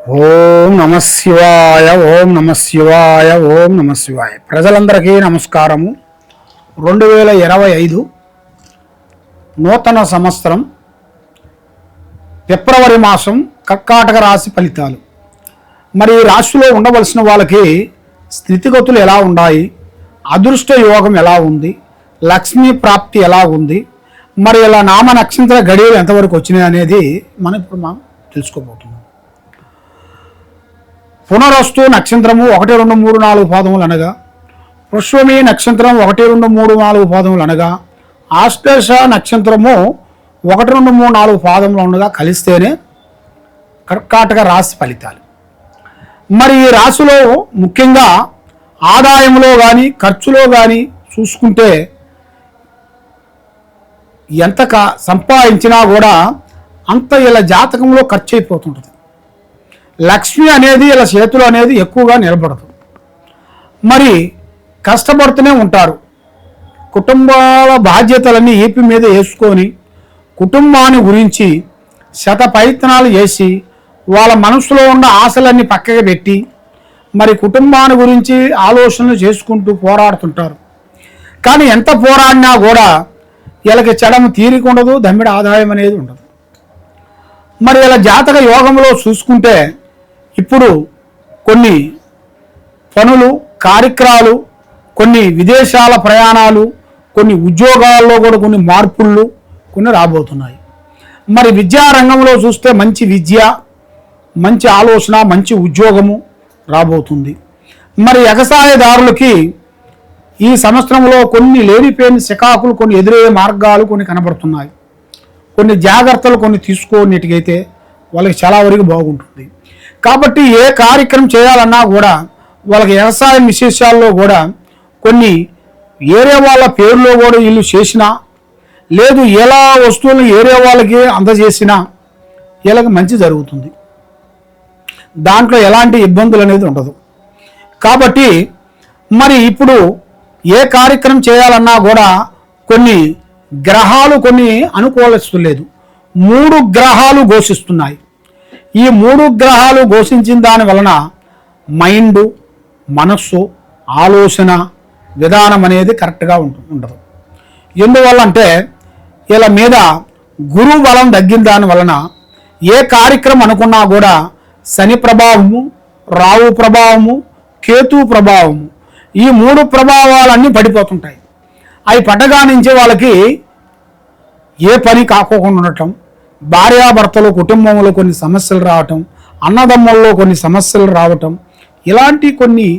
ఓం నమ శివాయ, ఓం నమ శివాయ, ఓం నమ శివాయ. ప్రజలందరికీ నమస్కారము. 2025 నూతన సంవత్సరం ఫిబ్రవరి మాసం కర్కాటక రాశి ఫలితాలు. మరి ఈ రాశిలో ఉండవలసిన వాళ్ళకి స్థితిగతులు ఎలా ఉన్నాయి, అదృష్ట యోగం ఎలా ఉంది, లక్ష్మీ ప్రాప్తి ఎలా ఉంది, మరి ఇలా నామ నక్షత్ర గడియలు ఎంతవరకు వచ్చినాయి అనేది మనం తెలుసుకోబోతున్నాం. పునరస్తు నక్షత్రము 1, 2, 3, 4 పాదములు అనగా, పుష్పమి నక్షత్రం 1, 2, 3, 4 పాదములు అనగా, ఆశ్లేష నక్షత్రము 1, 2, 3, 4 పాదములు ఉండగా కలిస్తేనే కర్కాటక రాశి ఫలితాలు. మరి ఈ రాశిలో ముఖ్యంగా ఆదాయంలో కానీ ఖర్చులో కానీ చూసుకుంటే ఎంత సంపాదించినా కూడా అంత ఇలా జాతకంలో ఖర్చు అయిపోతుంటుంది. లక్ష్మి అనేది ఇలా చేతులు అనేది ఎక్కువగా నిలబడదు. మరి కష్టపడుతూనే ఉంటారు. కుటుంబాల బాధ్యతలన్నీ ఏపీ మీద వేసుకొని కుటుంబాన్ని గురించి శత ప్రయత్నాలు చేసి వాళ్ళ మనసులో ఉన్న ఆశలన్నీ పక్కకి పెట్టి మరి కుటుంబాన్ని గురించి ఆలోచనలు చేసుకుంటూ పోరాడుతుంటారు. కానీ ఎంత పోరాడినా కూడా వీళ్ళకి చెడము తీరిక ఉండదు, దమ్మిడి ఆదాయం అనేది ఉండదు. మరి ఇలా జాతక యోగంలో చూసుకుంటే ఇప్పుడు కొన్ని పనులు, కార్యక్రమాలు, కొన్ని విదేశాల ప్రయాణాలు, కొన్ని ఉద్యోగాల్లో కూడా కొన్ని మార్పులు కొన్ని రాబోతున్నాయి. మరి విద్యారంగంలో చూస్తే మంచి విద్య, మంచి ఆలోచన, మంచి ఉద్యోగము రాబోతుంది. మరి వ్యవసాయదారులకి ఈ సంవత్సరంలో కొన్ని లేనిపోయిన శకాకులు, కొన్ని ఎదురయ్యే మార్గాలు కొన్ని కనబడుతున్నాయి. కొన్ని జాగ్రత్తలు కొన్ని తీసుకోనిటికైతే వాళ్ళకి చాలా వరకు బాగుంటుంది. కాబట్టి ఏ కార్యక్రమం చేయాలన్నా కూడా వాళ్ళకి వ్యవసాయ విశేషాల్లో కూడా కొన్ని ఏరే వాళ్ళ పేరులో కూడా వీళ్ళు చేసినా, లేదు ఎలా వస్తువులను ఏరే వాళ్ళకి అందజేసినా వీళ్ళకి మంచి జరుగుతుంది. దాంట్లో ఎలాంటి ఇబ్బందులు అనేది ఉండదు. కాబట్టి మరి ఇప్పుడు ఏ కార్యక్రమం చేయాలన్నా కూడా కొన్ని గ్రహాలు కొన్ని అనుకూలిస్తలేదు. 3 గ్రహాలు ఘోషిస్తున్నాయి. ఈ 3 గ్రహాలు ఘోషించిన దాని వలన మైండు, మనస్సు, ఆలోచన విధానం అనేది కరెక్ట్గా ఉండదు. ఎందువల్ల అంటే వీళ్ళ మీద గురువు బలం తగ్గిన దాని వలన ఏ కార్యక్రమం అనుకున్నా కూడా శని ప్రభావము, రాహు ప్రభావము, కేతు ప్రభావము, ఈ 3 ప్రభావాలన్నీ పడిపోతుంటాయి. అవి పడ్డగా నుంచి వాళ్ళకి ఏ పని కాకోకుండా ఉండటం, భార్యాభర్తలు కుటుంబంలో కొన్ని సమస్యలు రావటం, అన్నదమ్ముల్లో కొన్ని సమస్యలు రావటం, ఇలాంటి కొన్ని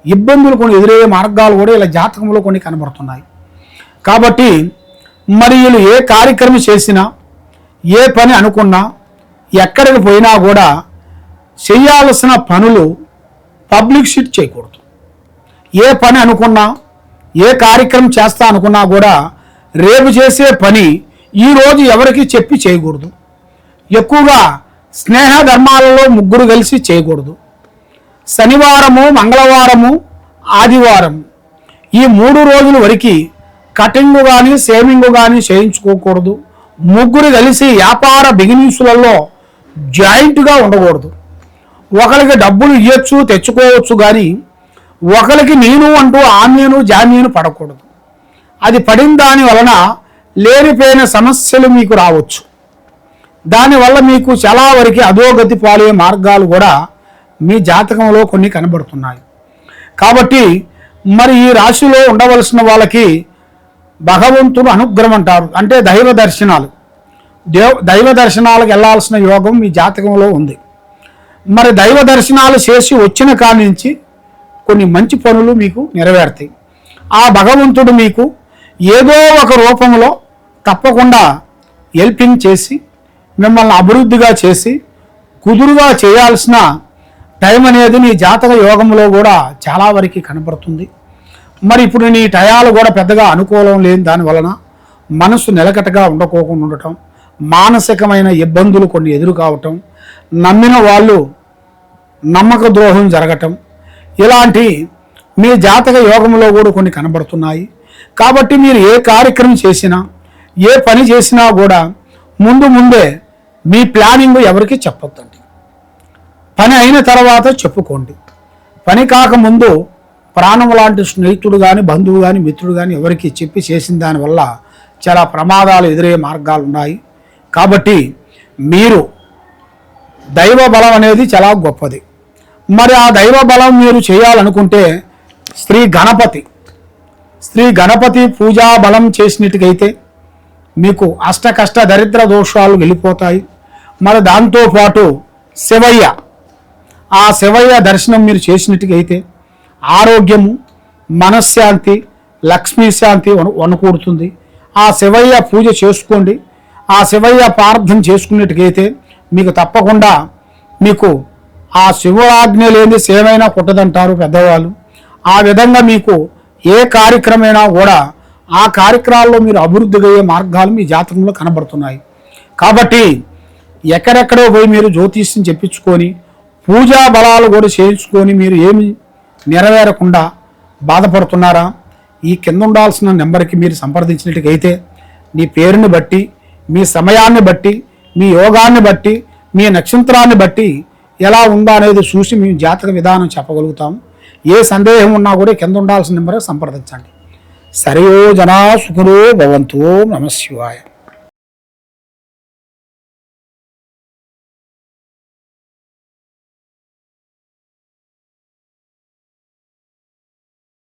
ఇబ్బందులు కొన్ని ఎదురయ్యే మార్గాలు కూడా ఇలా జాతకంలో కొన్ని కనబడుతున్నాయి. కాబట్టి మరి వీళ్ళు ఏ కార్యక్రమం చేసినా, ఏ పని అనుకున్నా, ఎక్కడికి పోయినా కూడా చేయాల్సిన పనులు పబ్లిక్ షిట్ చేయకూడదు. ఏ పని అనుకున్నా, ఏ కార్యక్రమం చేస్తా అనుకున్నా కూడా రేపు చేసే పని ఈరోజు ఎవరికి చెప్పి చేయకూడదు. ఎక్కువగా స్నేహ ధర్మాలలో 3 కలిసి చేయకూడదు. శనివారము, మంగళవారము, ఆదివారము ఈ 3 రోజుల వరకు కటింగ్ కానీ షేవింగ్ కానీ చేయించుకోకూడదు. 3 కలిసి వ్యాపార బిజినెస్లలో జాయింట్గా ఉండకూడదు. ఒకరికి డబ్బులు ఇవ్వచ్చు, తెచ్చుకోవచ్చు, కానీ ఒకరికి నేను అంటూ ఆమెను జామీను పడకూడదు. అది పడిన దాని వలన లేనిపోయిన సమస్యలు మీకు రావచ్చు. దానివల్ల మీకు చాలా వరకు అధోగతి పాలే మార్గాలు కూడా మీ జాతకంలో కొన్ని కనబడుతున్నాయి. కాబట్టి మరి ఈ రాశిలో ఉండవలసిన వాళ్ళకి భగవంతుడు అనుగ్రహం అంటారు, అంటే దైవ దర్శనాలు, దైవ దర్శనాలకు వెళ్ళాల్సిన యోగం మీ జాతకంలో ఉంది. మరి దైవ దర్శనాలు చేసి వచ్చిన కాడి నుంచి కొన్ని మంచి పనులు మీకు నెరవేరుతాయి. ఆ భగవంతుడు మీకు ఏదో ఒక రూపంలో తప్పకుండా హెల్పింగ్ చేసి మిమ్మల్ని అభివృద్ధిగా చేసి కుదురుగా చేయాల్సిన టైం అనేది నీ జాతక యోగంలో కూడా చాలా వరకు కనబడుతుంది. మరి ఇప్పుడు నీ టయాలు కూడా పెద్దగా అనుకూలం లేని దానివలన మనసు నిలకటగా ఉండకోకుండా ఉండటం, మానసికమైన ఇబ్బందులు కొన్ని ఎదురు కావటం, నమ్మిన వాళ్ళు నమ్మక ద్రోహం జరగటం, ఇలాంటి మీ జాతక యోగంలో కూడా కొన్ని కనబడుతున్నాయి. కాబట్టి మీరు ఏ కార్యక్రమం చేసినా, ఏ పని చేసినా కూడా ముందే మీ ప్లానింగ్ ఎవరికి చెప్పొద్దండి. పని అయిన తర్వాత చెప్పుకోండి. పని కాకముందు ప్రాణం లాంటి స్నేహితుడు కానీ బంధువు కానీ మిత్రుడు కానీ ఎవరికి చెప్పి చేసిన దానివల్ల చాలా ప్రమాదాలు ఎదురయ్యే మార్గాలు ఉన్నాయి. కాబట్టి మీరు దైవ బలం అనేది చాలా గొప్పది. మరి ఆ దైవ బలం మీరు చేయాలనుకుంటే శ్రీ గణపతి పూజా బలం చేసినట్టుకైతే మీకు అష్టకష్ట దరిద్ర దోషాలు వెళ్ళిపోతాయి. మరి దాంతోపాటు ఆ శివయ్య దర్శనం మీరు చేసినట్టుకైతే ఆరోగ్యము, మనశ్శాంతి, లక్ష్మీ శాంతి వనకూడుతుంది. ఆ శివయ్య పూజ చేసుకోండి. ఆ శివయ్య ప్రార్థన చేసుకున్నట్టుకైతే మీకు తప్పకుండా మీకు ఆ శివాజ్ఞ లేని సేవైనా పుట్టదంటారు పెద్దవాళ్ళు. ఆ విధంగా మీకు ఏ కార్యక్రమైనా కూడా ఆ కార్యక్రమాల్లో మీరు అభివృద్ధి అయ్యే మార్గాలు మీ జాతకంలో కనబడుతున్నాయి. కాబట్టి ఎక్కడెక్కడో పోయి మీరు జ్యోతిష్యం చెప్పించుకొని పూజా బలాలు కూడా చేయించుకొని మీరు ఏమి నెరవేరకుండా బాధపడుతున్నారా? ఈ కింద ఉండాల్సిన నెంబర్కి మీరు సంప్రదించినట్టుకైతే మీ పేరుని బట్టి, మీ సమయాన్ని బట్టి, మీ యోగాన్ని బట్టి, మీ నక్షత్రాన్ని బట్టి ఎలా ఉందా అనేది చూసి మేము జాతక విధానం చెప్పగలుగుతాము. ఏ సందేహం ఉన్నా కూడా కింద ఉండాల్సిన నెంబర్ సంప్రదించండి. సరియో జనా సుఖరో భవంతు. నమః శివాయ.